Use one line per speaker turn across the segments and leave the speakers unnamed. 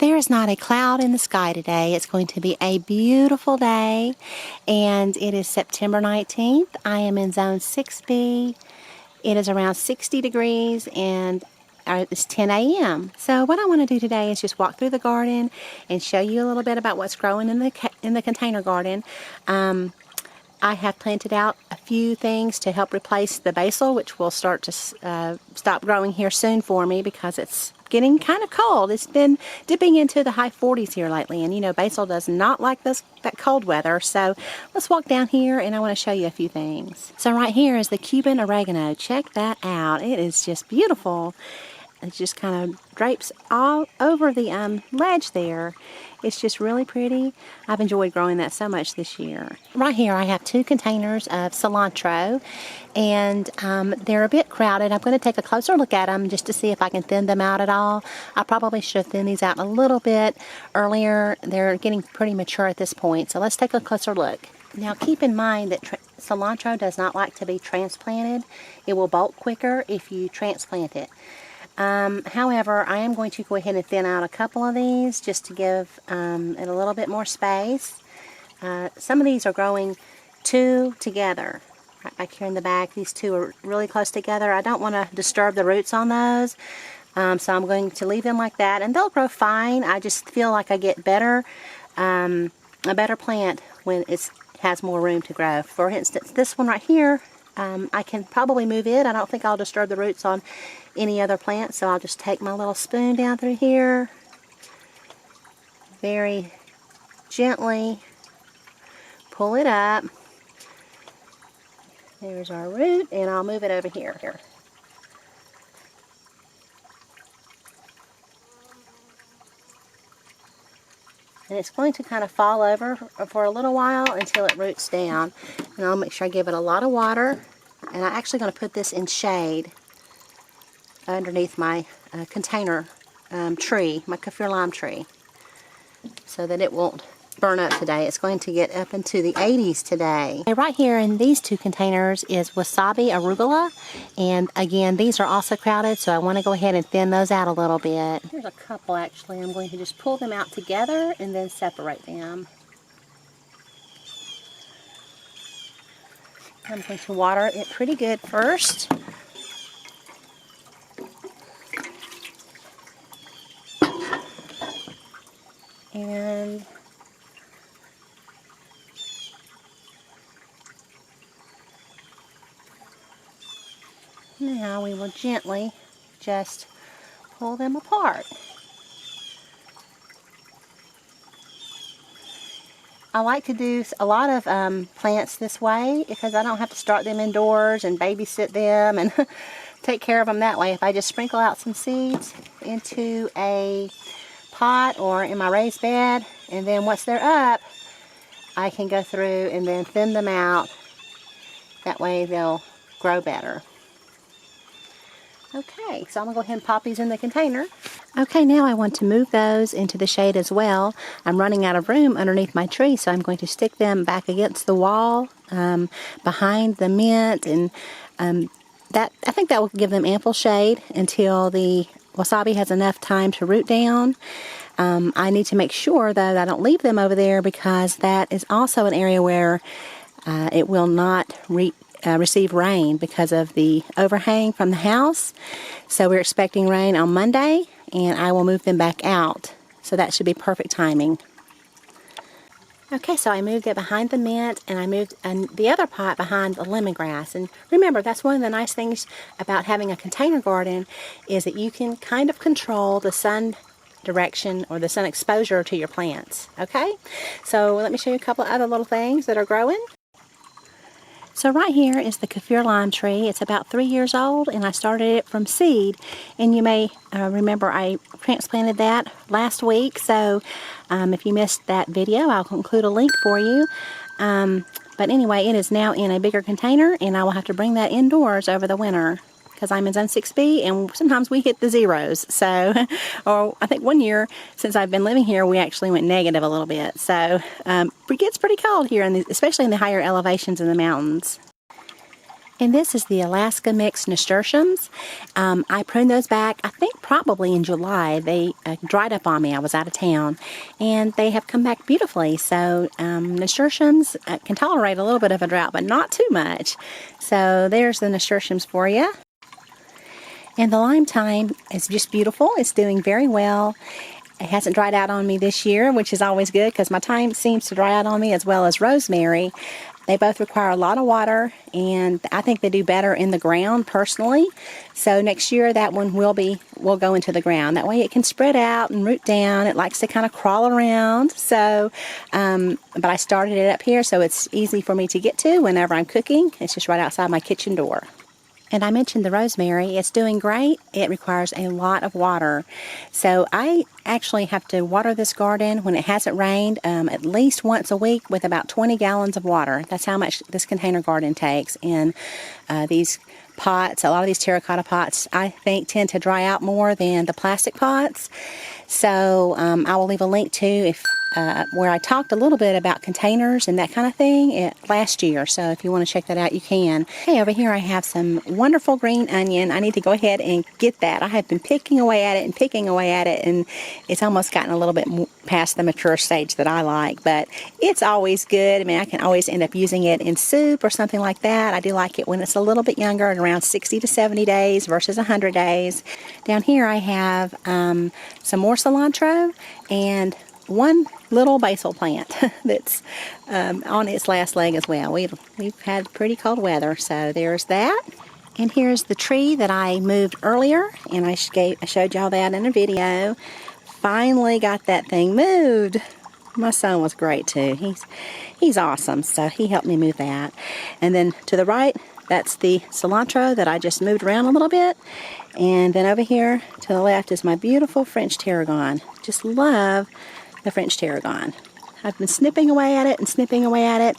There is not a cloud in the sky today. It's going to be a beautiful day, and it is September 19th. I am in zone 6B. It is around 60 degrees, and it's 10 a.m. So what I want to do today is just walk through the garden and show you a little bit about what's growing in the container garden. I have planted out a few things to help replace the basil, which will start to stop growing here soon for me because it's getting kind of cold. It's been dipping into the high 40s here lately, and you know basil does not like that cold weather. So let's walk down here and I want to show you a few things. So right here is the Cuban oregano. Check that out. It is just beautiful. It just kind of drapes all over the ledge there. It's just really pretty. I've enjoyed growing that so much this year. Right here I have 2 containers of cilantro, and they're a bit crowded. I'm going to take a closer look at them just to see if I can thin them out at all. I probably should have thinned these out a little bit earlier. They're getting pretty mature at this point, so let's take a closer look. Now keep in mind that cilantro does not like to be transplanted. It will bolt quicker if you transplant it. However, I am going to go ahead and thin out a couple of these just to give it a little bit more space. Some of these are growing 2 together. Right back here in the back, these 2 are really close together. I don't want to disturb the roots on those, so I'm going to leave them like that, and they'll grow fine. I just feel like I get a better plant when it has more room to grow. For instance, this one right here, I can probably move it. I don't think I'll disturb the roots on any other plant, so I'll just take my little spoon down through here, very gently pull it up. There's our root, and I'll move it over here. And it's going to kind of fall over for a little while until it roots down. And I'll make sure I give it a lot of water. And I'm actually going to put this in shade underneath my container tree, my Kaffir lime tree, so that it won't burn up today. It's going to get up into the 80s today. And right here in these 2 containers is Wasabi Arugula, and again these are also crowded, so I want to go ahead and thin those out a little bit. There's a couple actually. I'm going to just pull them out together and then separate them. I'm going to water it pretty good first. And now we will gently just pull them apart. I like to do a lot of plants this way because I don't have to start them indoors and babysit them and take care of them that way. If I just sprinkle out some seeds into a pot or in my raised bed, and then once they're up, I can go through and then thin them out. That way they'll grow better. Okay, so I'm going to go ahead and pop these in the container. Okay, now I want to move those into the shade as well. I'm running out of room underneath my tree, so I'm going to stick them back against the wall behind the mint, and I think that will give them ample shade until the wasabi has enough time to root down. I need to make sure though that I don't leave them over there because that is also an area where it will not receive rain because of the overhang from the house. So we're expecting rain on Monday, and I will move them back out. So that should be perfect timing. Okay, so I moved it behind the mint, and I moved the other pot behind the lemongrass. And remember, that's one of the nice things about having a container garden is that you can kind of control the sun direction or the sun exposure to your plants. Okay, so let me show you a couple of other little things that are growing. So right here is the Kaffir lime tree. It's about 3 years old, and I started it from seed. And you may remember I transplanted that last week. So if you missed that video, I'll include a link for you. But anyway, it is now in a bigger container, and I will have to bring that indoors over the winter because I'm in zone 6B, and sometimes we hit the zeros. So, or I think one year since I've been living here, we actually went negative a little bit. So it gets pretty cold here, especially in the higher elevations in the mountains. And this is the Alaska Mixed Nasturtiums. I pruned those back, I think probably in July. They dried up on me. I was out of town. And they have come back beautifully. So nasturtiums can tolerate a little bit of a drought, but not too much. So there's the nasturtiums for you. And the lime thyme is just beautiful. It's doing very well. It hasn't dried out on me this year, which is always good because my thyme seems to dry out on me, as well as rosemary. They both require a lot of water, and I think they do better in the ground personally. So next year that one will go into the ground. That way it can spread out and root down. It likes to kind of crawl around. So, but I started it up here, so it's easy for me to get to whenever I'm cooking. It's just right outside my kitchen door. And I mentioned the rosemary. It's doing great. It requires a lot of water. So I actually have to water this garden when it hasn't rained at least once a week with about 20 gallons of water. That's how much this container garden takes. And these pots, a lot of these terracotta pots, I think tend to dry out more than the plastic pots. So I will leave a link to where I talked a little bit about containers and that kind of thing last year. So if you want to check that out, you can. Hey, over here I have some wonderful green onion. I need to go ahead and get that. I have been picking away at it and picking away at it, and it's almost gotten a little bit past the mature stage that I like, but it's always good. I mean, I can always end up using it in soup or something like that. I do like it when it's a little bit younger, at around 60 to 70 days versus 100 days. Down here I have some more cilantro and one little basil plant that's on its last leg as well. We've had pretty cold weather, so there's that. And here's the tree that I moved earlier, and I showed y'all that in a video. Finally got that thing moved. My son was great too. He's awesome, so he helped me move that. And then to the right, that's the cilantro that I just moved around a little bit. And then over here to the left is my beautiful French tarragon. Just love the French tarragon. I've been snipping away at it and snipping away at it.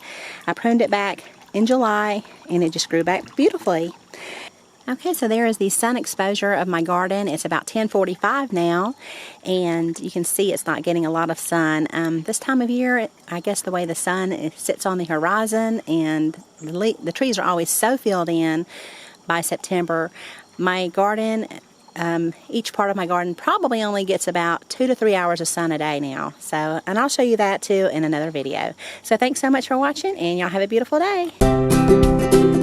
I pruned it back in July, and it just grew back beautifully. Okay, so there is the sun exposure of my garden. It's about 10:45 now, and you can see it's not getting a lot of sun. This time of year, I guess the way the sun sits on the horizon, and the trees are always so filled in by September. My garden, each part of my garden probably only gets about 2 to 3 hours of sun a day now. So, and I'll show you that too in another video. So thanks so much for watching, and y'all have a beautiful day.